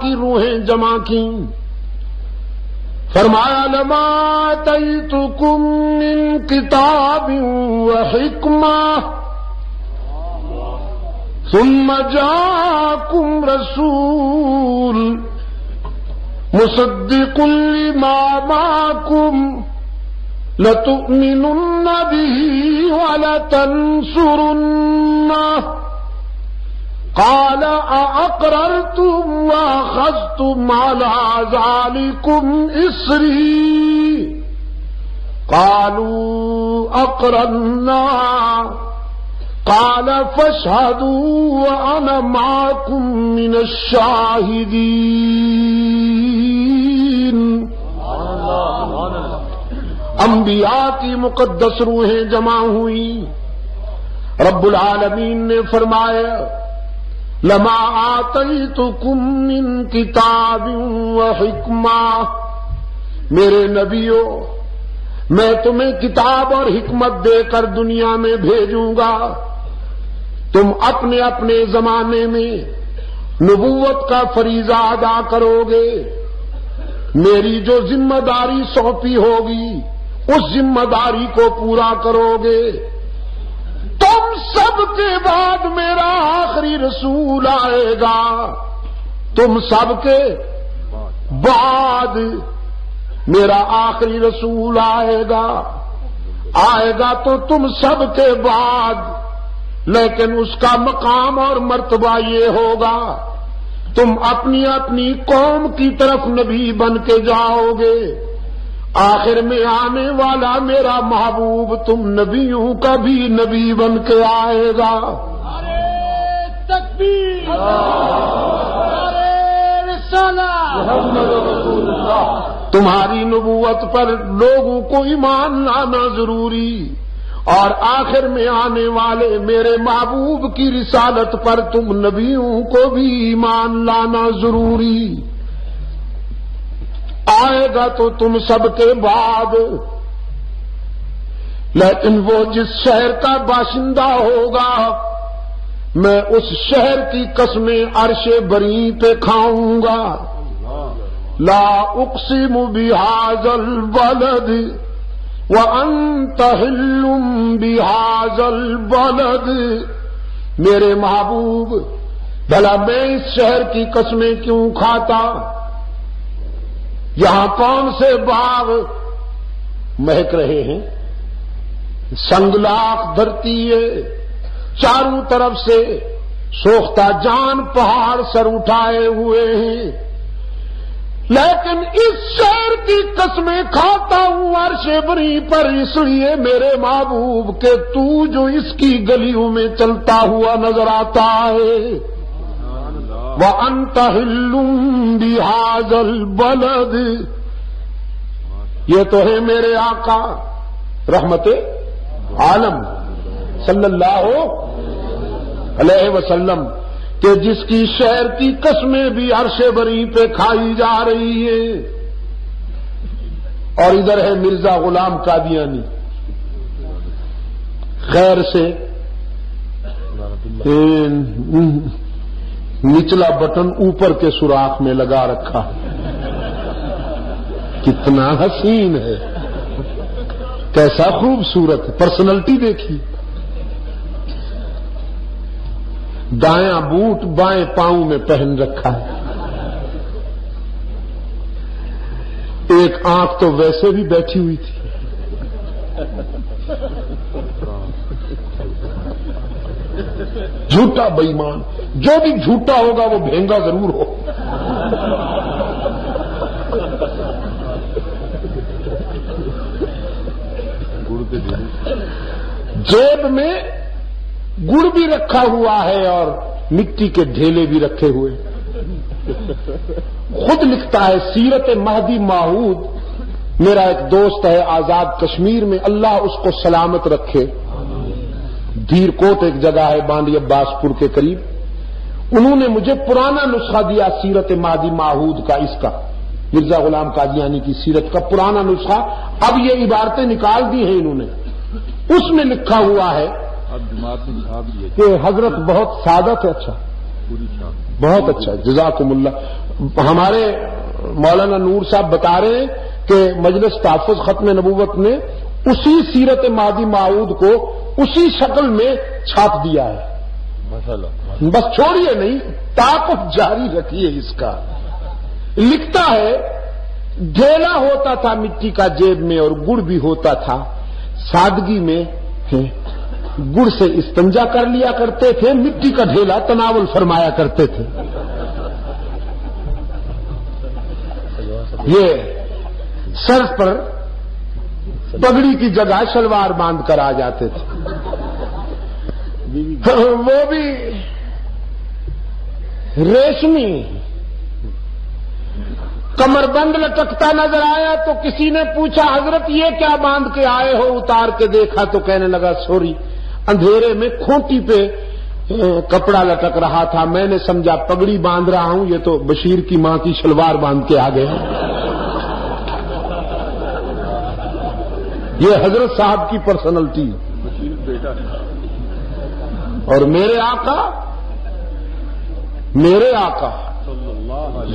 کی روحیں جمع کی، فرمایا لما آتیتکم من کتاب و حکمہ ثم جاءکم رسول مصدق لما معکم لتؤمنن به ولتنصرنہ قال أأقررتم وأخذتم على ذلكم إصري قالوا أقررنا قال فاشهدوا وأنا معكم من الشاهدين۔ انبیاء کی مقدس روحیں جمع ہوئی، رب العالمین نے فرمایا لما آتیتکم من کتاب و حکمہ، میرے نبیوں میں تمہیں کتاب اور حکمت دے کر دنیا میں بھیجوں گا، تم اپنے اپنے زمانے میں نبوت کا فریضہ ادا کرو گے، میری جو ذمہ داری سونپی ہوگی اس ذمہ داری کو پورا کرو گے، تم سب کے بعد میرا آخری رسول آئے گا، تم سب کے بعد میرا آخری رسول آئے گا تو تم سب کے بعد، لیکن اس کا مقام اور مرتبہ یہ ہوگا تم اپنی اپنی قوم کی طرف نبی بن کے جاؤ گے، آخر میں آنے والا میرا محبوب تم نبیوں کا بھی نبی بن کے آئے گا۔ تکبیر، محمد رسول اللہ۔ تمہاری نبوت پر لوگوں کو ایمان لانا ضروری، اور آخر میں آنے والے میرے محبوب کی رسالت پر تم نبیوں کو بھی ایمان لانا ضروری، آئے گا تو تم سب کے بعد، لیکن وہ جس شہر کا باشندہ ہوگا میں اس شہر کی قسمیں عرش بری پہ کھاؤں گا، لا اقسم بہذا البلد وانت حل بہذا البلد، میرے محبوب بھلا میں اس شہر کی قسمیں کیوں کھاتا، یہاں کون سے باغ مہک رہے ہیں، سنگلاخ دھرتی ہے، چاروں طرف سے سوختہ جان پہاڑ سر اٹھائے ہوئے ہیں، لیکن اس شہر کی قسمیں کھاتا ہوں عرش بری پر اس لیے میرے محبوب کہ تو جو اس کی گلیوں میں چلتا ہوا نظر آتا ہے، وَأَنْتَ حِلٌّ بِهَذَا الْبَلَدِ، یہ تو ہے میرے آقا رحمت عالم صلی اللہ علیہ وسلم کہ جس کی شہر کی قسمیں بھی عرش بری پہ کھائی جا رہی ہیں، اور ادھر ہے مرزا غلام قادیانی خیر سے نچلا بٹن اوپر کے سوراخ میں لگا رکھا، کتنا حسین ہے، کیسا خوبصورت ہے، پرسنالٹی دیکھی، دایاں بوٹ بائیں پاؤں میں پہن رکھا ہے، ایک آنکھ تو ویسے بھی بیٹھی ہوئی تھی، جھوٹا بے ایمان، جو بھی جھوٹا ہوگا وہ بھینگا ضرور ہو، جیب میں گڑ بھی رکھا ہوا ہے اور مٹی کے ڈھیلے بھی رکھے ہوئے، خود لکھتا ہے سیرت مہدی ماحود، میرا ایک دوست ہے آزاد کشمیر میں، اللہ اس کو سلامت رکھے، دھیر کوٹ ایک جگہ ہے بانڈی عباس پور کے قریب، انہوں نے مجھے پرانا نسخہ دیا سیرت مہدی ماحود کا، اس کا مرزا غلام قادیانی کی سیرت کا پرانا نسخہ، اب یہ عبارتیں نکال دی ہیں انہوں نے، اس میں لکھا ہوا ہے کہ حضرت بہت سعادت ہے، اچھا بہت اچھا جزاکم اللہ، ہمارے مولانا نور صاحب بتا رہے ہیں کہ مجلس تحفظ ختم نبوت نے اسی سیرت ماضی معود کو اسی شکل میں چھاپ دیا ہے. بس چھوڑیے نہیں، تعاقب جاری رکھیے اس کا. لکھتا ہے ڈھیلا ہوتا تھا مٹی کا جیب میں اور گڑ بھی ہوتا تھا، سادگی میں گڑ سے استنجا کر لیا کرتے تھے، مٹی کا ڈھیلا تناول فرمایا کرتے تھے. یہ سر پر پگڑی کی جگہ شلوار باندھ کر آ جاتے تھے. وہ بھی ریشمی کمر بند لٹکتا نظر آیا تو کسی نے پوچھا حضرت یہ کیا باندھ کے آئے ہو؟ اتار کے دیکھا تو کہنے لگا سوری، اندھیرے میں کھوٹی پہ کپڑا لٹک رہا تھا، میں نے سمجھا پگڑی باندھ رہا ہوں، یہ تو بشیر کی ماں کی شلوار باندھ کے آ گئے. یہ حضرت صاحب کی پرسنالٹی. اور میرے آقا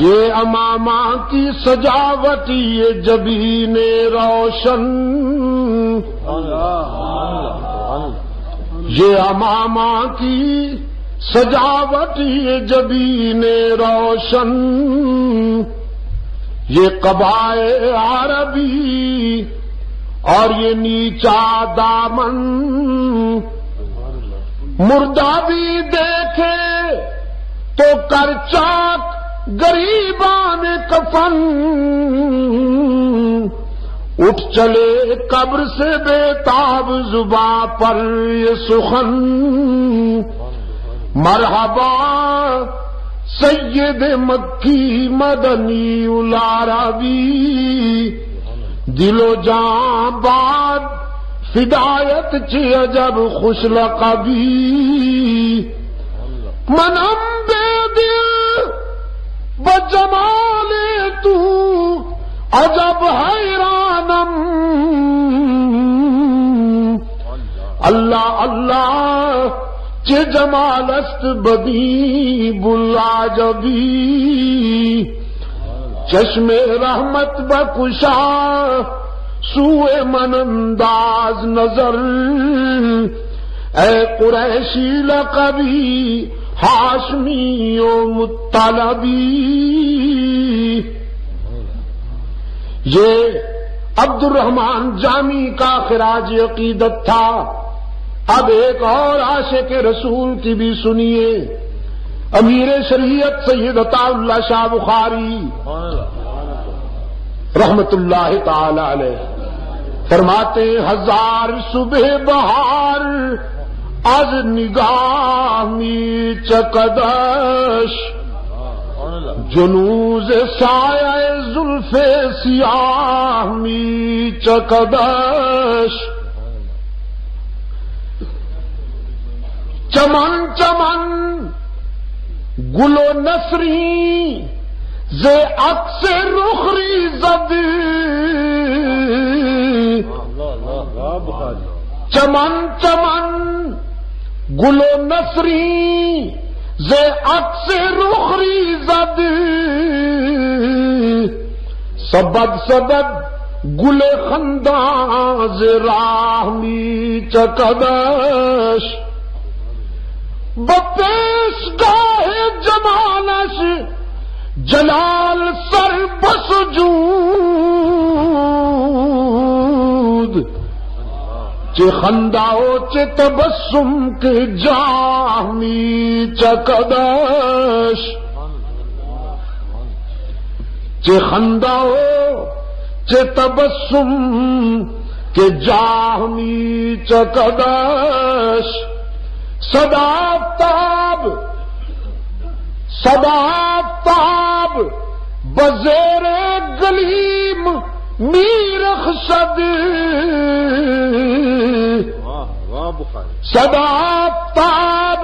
یہ امامہ کی سجاوٹ، یہ جبین روشن، یہ امامہ کی سجاوٹ، یہ جبین روشن، یہ قبائے عربی اور یہ نیچا دامن، مردہ بھی دیکھے تو کر چاک غریبان کفن، اٹھ چلے قبر سے بے تاب زباں پر یہ سخن، مرحبا سید مکی مدنی العربی، دل و جاں باد فدایت چی عجب خوش لقبی، منم بے دل بجمال تو عجب حیرانم، اللہ اللہ چه جمال است بدی بلعجبی، چشم رحمت بکشا سوئے من انداز نظر، اے قریشی لقبی ہاشمی و مطلبی. یہ عبد الرحمن جامی کا خراج عقیدت تھا. اب ایک اور عاشق رسول کی بھی سنیے، امیر شریعت سید عطا اللہ شاہ بخاری رحمت اللہ تعالی علیہ فرماتے، ہزار صبح بہار از نگاہ می چکدش، جنوز سایہ زلف سیاہ می چکدش، چمن چمن گل و نسری ز عکس رخری زد، چمن چمن گل و نسری ز عکس رخری زد، سبد سبد گل خنداں ز راہ می چکدش، بپیش گاہ جمالش جلال سر بسجود، چه خنداؤ چه تبسم کے جاہ می چکدش، چه خنداؤ چه تبسم کے جاہ می چکدش، صدافتاب صدافتاب بزیر گلیم میرخصد، صدافتاب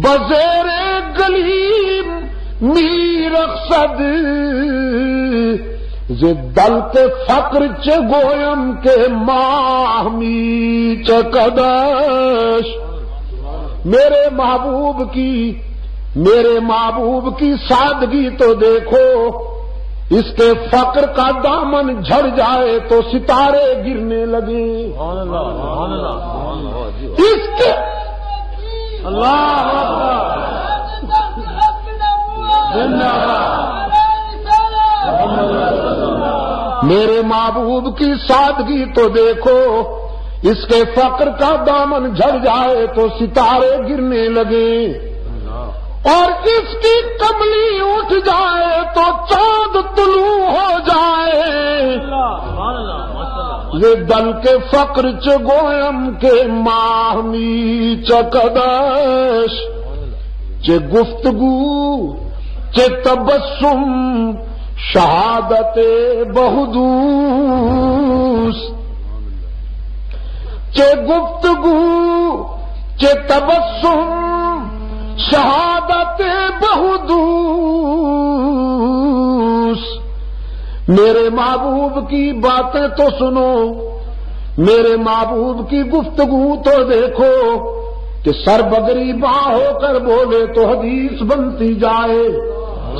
بزیر گلیم میرخصد، دل کے فقر چے گویم کے ماہ می چکدش. میرے محبوب کی میرے محبوب کی سادگی تو دیکھو، اس کے فقر کا دامن جھڑ جائے تو ستارے گرنے لگے. اس کے میرے محبوب کی سادگی تو دیکھو، اس کے فقر کا دامن جھڑ جائے تو ستارے گرنے لگے، اور اس کی کملی اٹھ جائے تو چاند طلوع ہو جائے. یہ دل کے فقر چ گویم کے ماہمی چکدش، چ گفتگو چ تبسم شہادت بہدوس. چ گفتگو چ تبسم شہادت بہدوس. میرے محبوب کی باتیں تو سنو، میرے محبوب کی گفتگو تو دیکھو، کہ سر بگریباں ہو کر بولے تو حدیث بنتی جائے،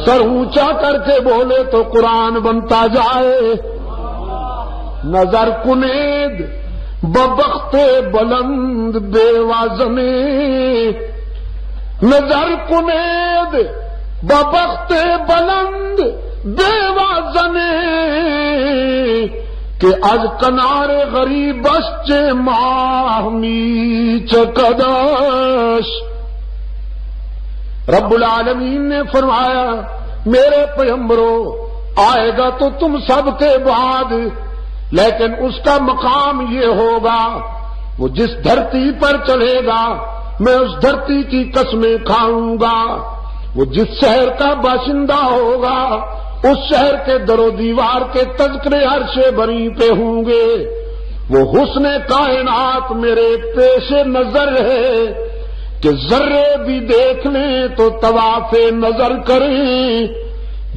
سر اونچا کر کے بولے تو قرآن بنتا جائے. نظر کنید ببخت بلند بے وازنے، نظر کنید ببخت بلند بے وازنے، کہ از کنار غریبش چه ماہ می چکدش. رب العالمین نے فرمایا میرے پیغمبرو، آئے گا تو تم سب کے بعد، لیکن اس کا مقام یہ ہوگا، وہ جس دھرتی پر چلے گا میں اس دھرتی کی قسمیں کھاؤں گا. وہ جس شہر کا باشندہ ہوگا اس شہر کے در و دیوار کے تذکرے عرش بری پہ ہوں گے. وہ حسن کائنات میرے پیش نظر ہے کہ ذرے بھی دیکھ لیں تو طواف نظر کریں.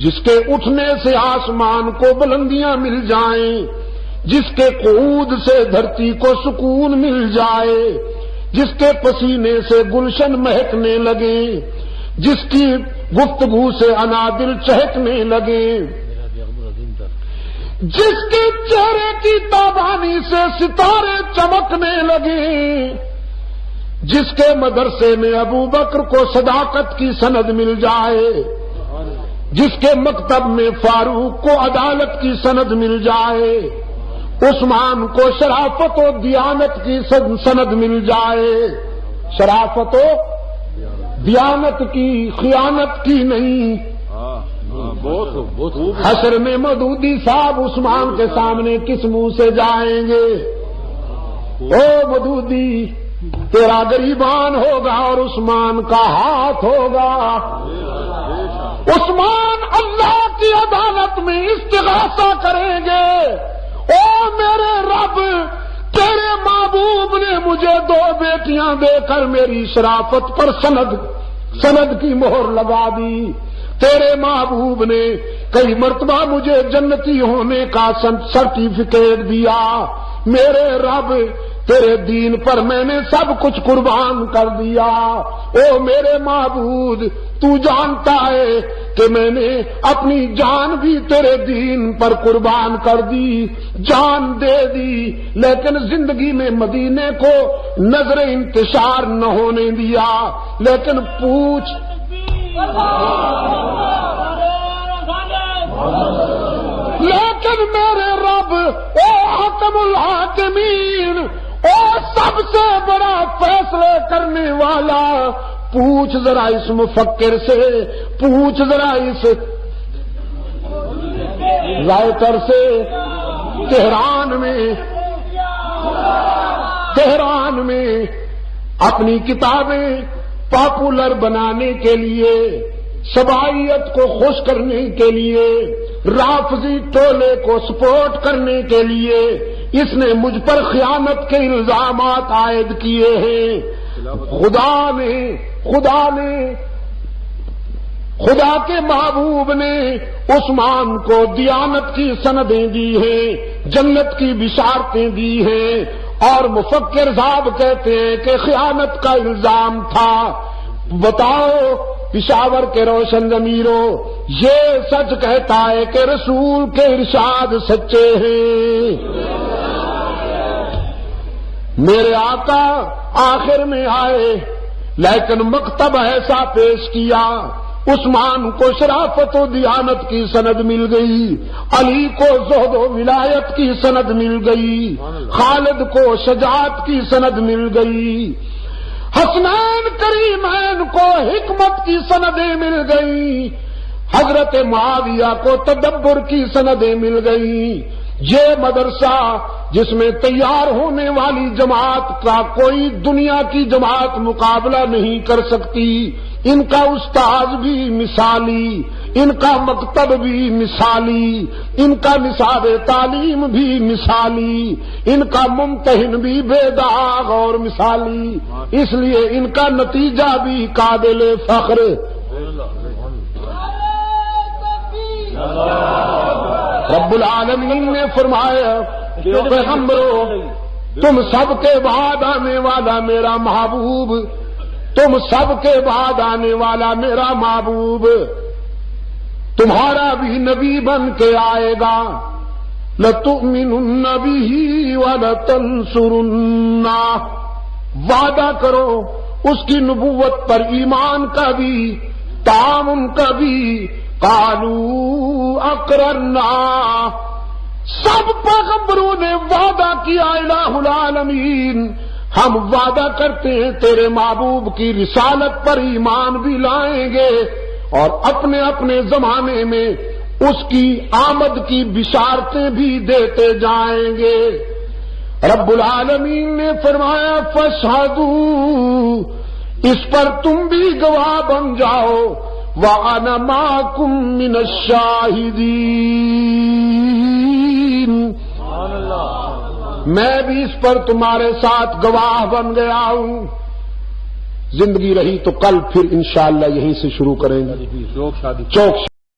جس کے اٹھنے سے آسمان کو بلندیاں مل جائیں، جس کے قعود سے دھرتی کو سکون مل جائے، جس کے پسینے سے گلشن مہکنے لگے، جس کی گفتگو سے انادل چہکنے لگے، جس کے چہرے کی تابانی سے ستارے چمکنے لگے، جس کے مدرسے میں ابو بکر کو صداقت کی سند مل جائے، جس کے مکتب میں فاروق کو عدالت کی سند مل جائے، عثمان کو شرافت و دیانت کی سند مل جائے. شرافت و دیانت کی، خیانت کی نہیں. حشر میں مودودی صاحب عثمان کے سامنے کس منہ سے جائیں گے؟ او مودودی، تیرا گریبان ہوگا اور عثمان کا ہاتھ ہوگا. عثمان اللہ کی عدالت میں استغاثہ کریں گے، او میرے رب، تیرے محبوب نے مجھے 2 بیٹیاں دے کر میری شرافت پر سند کی مہر لگا دی. تیرے محبوب نے کئی مرتبہ مجھے جنتی ہونے کا سرٹیفکیٹ دیا. میرے رب، تیرے دین پر میں نے سب کچھ قربان کر دیا. او میرے معبود، تو جانتا ہے کہ میں نے اپنی جان بھی تیرے دین پر قربان کر دی، جان دے دی، لیکن زندگی میں مدینے کو نظر انتشار نہ ہونے دیا. لیکن پوچھ، لیکن میرے رب، او حکم الحاکمین، او سب سے بڑا فیصلے کرنے والا، پوچھ ذرا اس مفکر سے، پوچھ ذرا اس رائٹر سے، تہران میں اپنی کتابیں پاپولر بنانے کے لیے، سبائیت کو خوش کرنے کے لیے، رافضی ٹولے کو سپورٹ کرنے کے لیے اس نے مجھ پر خیانت کے الزامات عائد کیے ہیں. خدا کے محبوب نے عثمان کو دیانت کی سندیں دی ہیں، جنت کی بشارتیں دی ہیں، اور مفکر صاحب کہتے ہیں کہ خیانت کا الزام تھا. بتاؤ پشاور کے روشن ضمیروں، یہ سچ کہتا ہے کہ رسول کے ارشاد سچے ہیں۔ میرے آقا آخر میں آئے لیکن مکتب ایسا پیش کیا، عثمان کو شرافت و دیانت کی سند مل گئی، علی کو زہد و ولایت کی سند مل گئی، خالد کو شجاعت کی سند مل گئی، حسنین کریمین کو حکمت کی سندیں مل گئی، حضرت معاویہ کو تدبر کی سندیں مل گئی۔ یہ مدرسہ جس میں تیار ہونے والی جماعت کا کوئی دنیا کی جماعت مقابلہ نہیں کر سکتی، ان کا استاذ بھی مثالی، ان کا مکتب بھی مثالی، ان کا نصاب تعلیم بھی مثالی، ان کا ممتحن بھی بے داغ اور مثالی، اس لیے ان کا نتیجہ بھی قابل فخر۔ رب العالمین نے فرمایا کہ پیغمبرو، تم سب کے بعد آنے والا میرا محبوب، تم سب کے بعد آنے والا میرا محبوب تمہارا بھی نبی بن کے آئے گا، لَتُؤْمِنُنَّ بِهِ وَلَتَنْصُرُنَّهُ، وعدہ کرو اس کی نبوت پر ایمان کا بھی، تعاون کا بھی۔ قالوا اقررنا، سب پیغمبروں نے وعدہ کیا الہ العالمین، ہم وعدہ کرتے ہیں تیرے محبوب کی رسالت پر ایمان بھی لائیں گے اور اپنے اپنے زمانے میں اس کی آمد کی بشارتیں بھی دیتے جائیں گے۔ رب العالمین نے فرمایا فاشہدوا، اس پر تم بھی گواہ بن جاؤ، وَأَنَا مَعَكُم مِّنَ الشَّاهِدِينَ، میں بھی اس پر تمہارے ساتھ گواہ بن گیا ہوں۔ زندگی رہی تو کل پھر انشاءاللہ یہیں سے شروع کریں گے۔ چوک